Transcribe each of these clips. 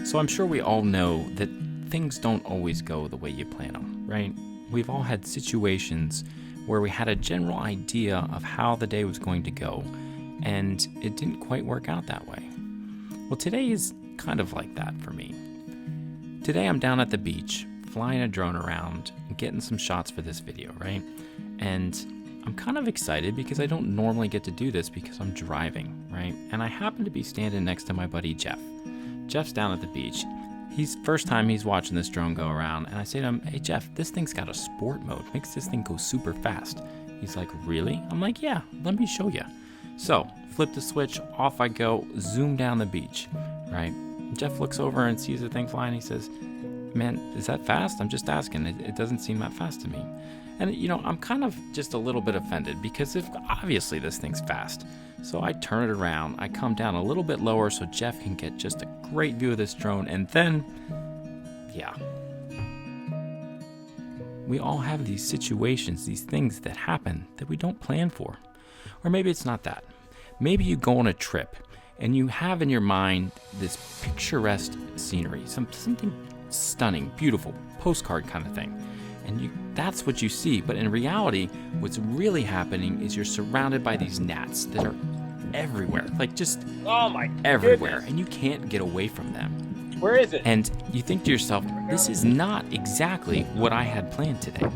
So I'm sure we all know that things don't always go the way you plan them, right? We've all had situations where we had a general idea of how the day was going to go, and it didn't quite work out that way. Well, today is kind of like that for me. Today I'm down at the beach, flying a drone around, and getting some shots for this video, right? And I'm kind of excited because I don't normally get to do this because I'm driving, right? And I happen to be standing next to my buddy Jeff. Jeff's down at the beach. First time he's watching this drone go around, and I say to him, "Hey Jeff, this thing's got a sport mode. Makes this thing go super fast." He's like, "Really?" I'm like, "Yeah, let me show you." So, flip the switch, off I go, zoom down the beach, right? Jeff looks over and sees the thing flying. He says, "Man, is that fast? I'm just asking. It doesn't seem that fast to me." And, I'm kind of just a little bit offended because obviously this thing's fast. So I turn it around, I come down a little bit lower so Jeff can get just a great view of this drone, and then, we all have these situations, these things that happen that we don't plan for. Or maybe it's not that. Maybe you go on a trip and you have in your mind this picturesque scenery, something stunning, beautiful, postcard kind of thing. And that's what you see. But in reality, what's really happening is you're surrounded by these gnats that are everywhere. Like just everywhere. Goodness. And you can't get away from them. Where is it? And you think to yourself, this is not exactly what I had planned today.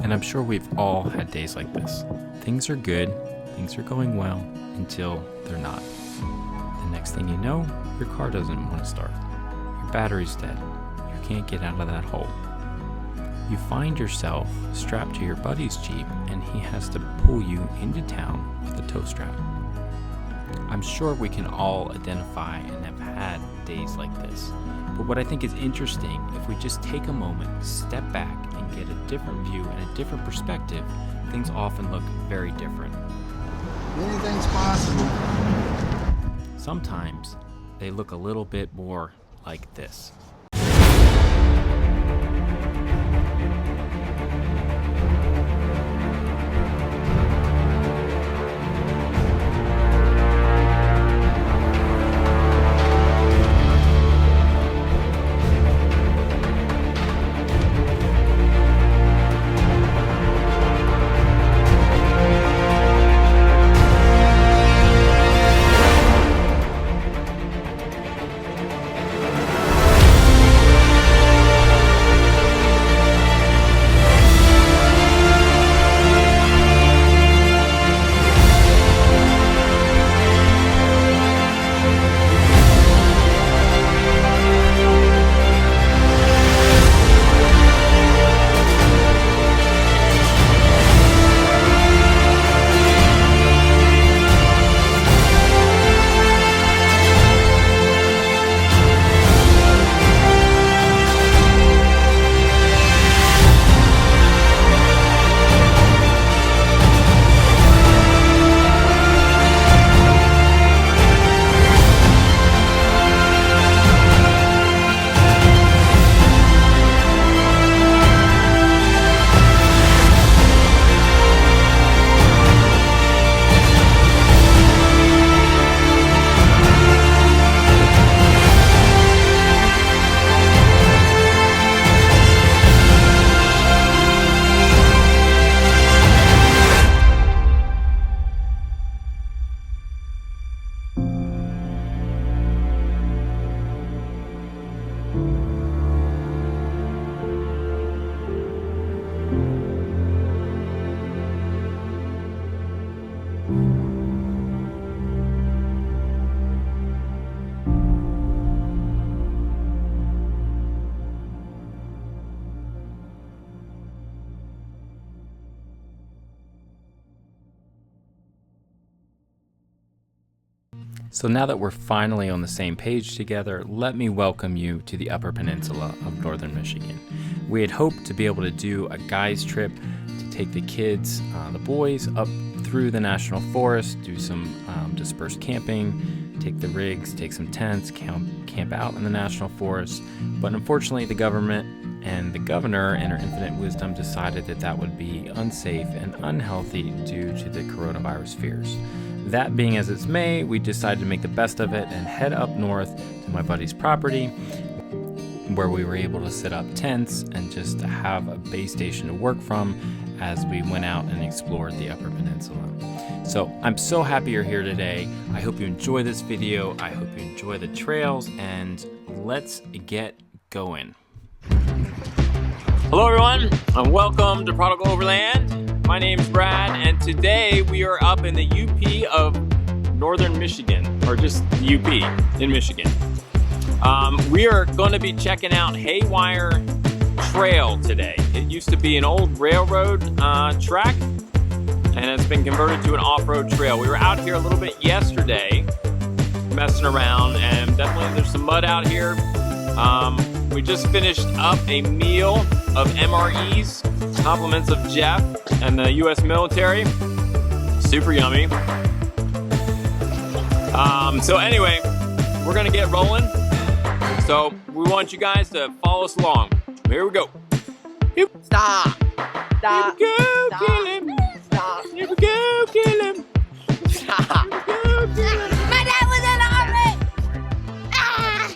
And I'm sure we've all had days like this. Things are good, things are going well, until they're not. The next thing you know, your car doesn't want to start. Your battery's dead. You can't get out of that hole. You find yourself strapped to your buddy's Jeep, and he has to pull you into town with a tow strap. I'm sure we can all identify and have had days like this. But what I think is interesting, if we just take a moment, step back, and get a different view and a different perspective, things often look very different. Anything's possible. Sometimes they look a little bit more like this. So now that we're finally on the same page together, let me welcome you to the Upper Peninsula of Northern Michigan. We had hoped to be able to do a guy's trip to take the kids, the boys, up through the National Forest, do some dispersed camping, take the rigs, take some tents, camp out in the National Forest. But unfortunately, the government and the governor, in her infinite wisdom, decided that that would be unsafe and unhealthy due to the coronavirus fears. That being as it's may, we decided to make the best of it and head up north to my buddy's property, where we were able to set up tents and just have a base station to work from as we went out and explored the Upper Peninsula. So I'm so happy you're here today. I hope you enjoy this video. I hope you enjoy the trails, and let's get going. Hello everyone, and welcome to Prodigal Overland. My name's Brad, and today we are up in the UP of Northern Michigan, or just the UP in Michigan. We are going to be checking out Haywire Trail today. It used to be an old railroad track, and it's been converted to an off-road trail. We were out here a little bit yesterday, messing around, and definitely there's some mud out here. We just finished up a meal of MREs, compliments of Jeff and the U.S. military. Super yummy. So anyway, we're gonna get rolling. So we want you guys to follow us along. Here we go. Yep. Stop. Stop. Here we go, Stop. kill him. Stop. Here we go, kill him. Stop. Here we go, kill him. My dad was in the army. Ah.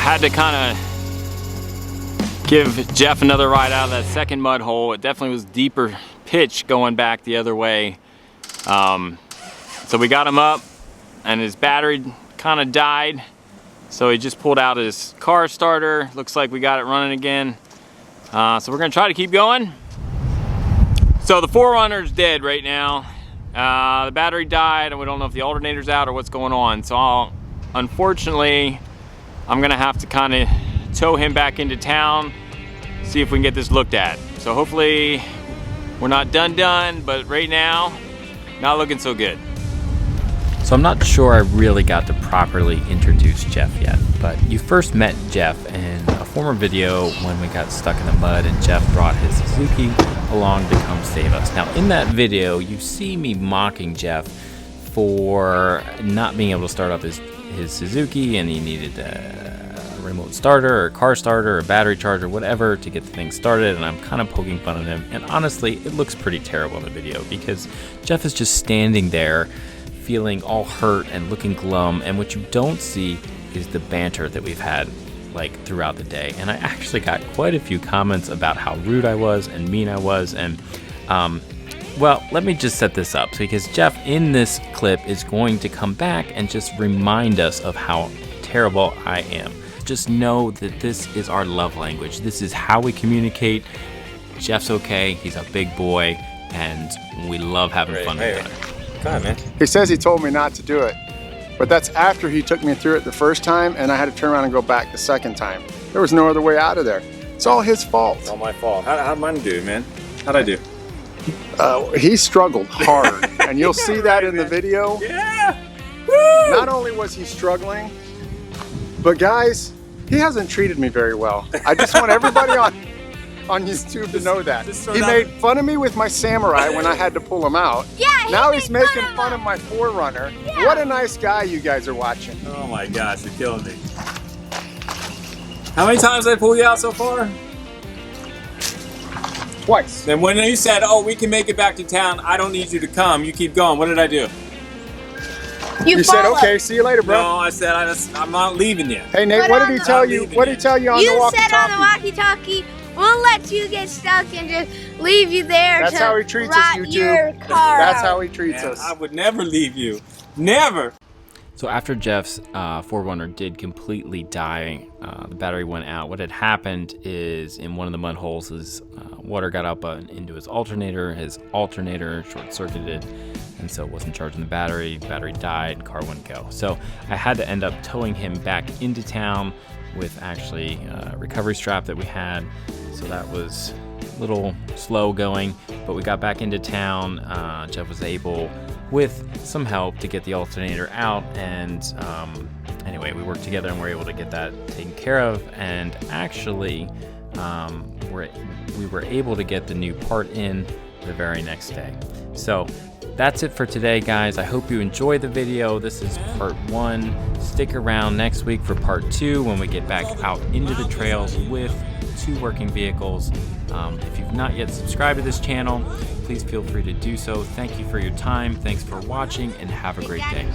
had to kind of give Jeff another ride out of that second mud hole. It definitely was deeper pitch going back the other way. So we got him up, and his battery kind of died. So he just pulled out his car starter. Looks like we got it running again. So we're gonna try to keep going. So the 4Runner's dead right now. The battery died, and we don't know if the alternator's out or what's going on. So unfortunately, I'm gonna have to kind of tow him back into town, see if we can get this looked at. So hopefully we're not done, but right now, not looking so good. So I'm not sure I really got to properly introduce Jeff yet, but you first met Jeff in a former video when we got stuck in the mud and Jeff brought his Suzuki along to come save us. Now in that video, you see me mocking Jeff for not being able to start up his Suzuki, and he needed a remote starter or a car starter or a battery charger, whatever, to get the thing started, and I'm kind of poking fun at him. And honestly, it looks pretty terrible in the video because Jeff is just standing there feeling all hurt and looking glum, and what you don't see is the banter that we've had like throughout the day. And I actually got quite a few comments about how rude I was and mean I was, and well, let me just set this up because Jeff in this clip is going to come back and just remind us of how terrible I am. Just know that this is our love language. This is how we communicate. Jeff's okay, he's a big boy, and we love having fun together. Come on, man. He says he told me not to do it, but that's after he took me through it the first time and I had to turn around and go back the second time. There was no other way out of there. It's all his fault. It's all my fault. How'd mine do, man? How'd I do? He struggled hard, and you'll see that in the video. Yeah! Woo! Not only was he struggling, but guys, he hasn't treated me very well. I just want everybody on YouTube to know that. He made fun of me with my Samurai when I had to pull him out. Yeah, now he's making fun of my 4Runner. Yeah. What a nice guy you guys are watching. Oh my gosh, you're killing me. How many times did I pull you out so far? Twice. And when you said, oh, we can make it back to town, I don't need you to come, you keep going, what did I do? You said, okay, see you later, bro. No, I said, I'm not leaving you. Hey, Nate, what did he tell you? What did he tell you on the walkie-talkie? You said on the walkie-talkie, we'll let you get stuck and just leave you there. That's how he treats us, YouTube. That's how he treats us. I would never leave you. Never. So after Jeff's 4Runner did completely die, the battery went out. What had happened is in one of the mud holes, his water got up into his alternator. His alternator short-circuited, and so it wasn't charging the battery. The battery died, car wouldn't go. So I had to end up towing him back into town with actually a recovery strap that we had. So that was a little slow going, but we got back into town. Jeff was able, with some help, to get the alternator out, and anyway, we worked together and were able to get that taken care of, and actually we were able to get the new part in the very next day. So that's it for today, guys. I hope you enjoyed the video. This is part 1. Stick around next week for part 2 when we get back out into the trails with 2 working vehicles. If you've not yet subscribed to this channel, please feel free to do so. Thank you for your time. Thanks for watching, and have a great day.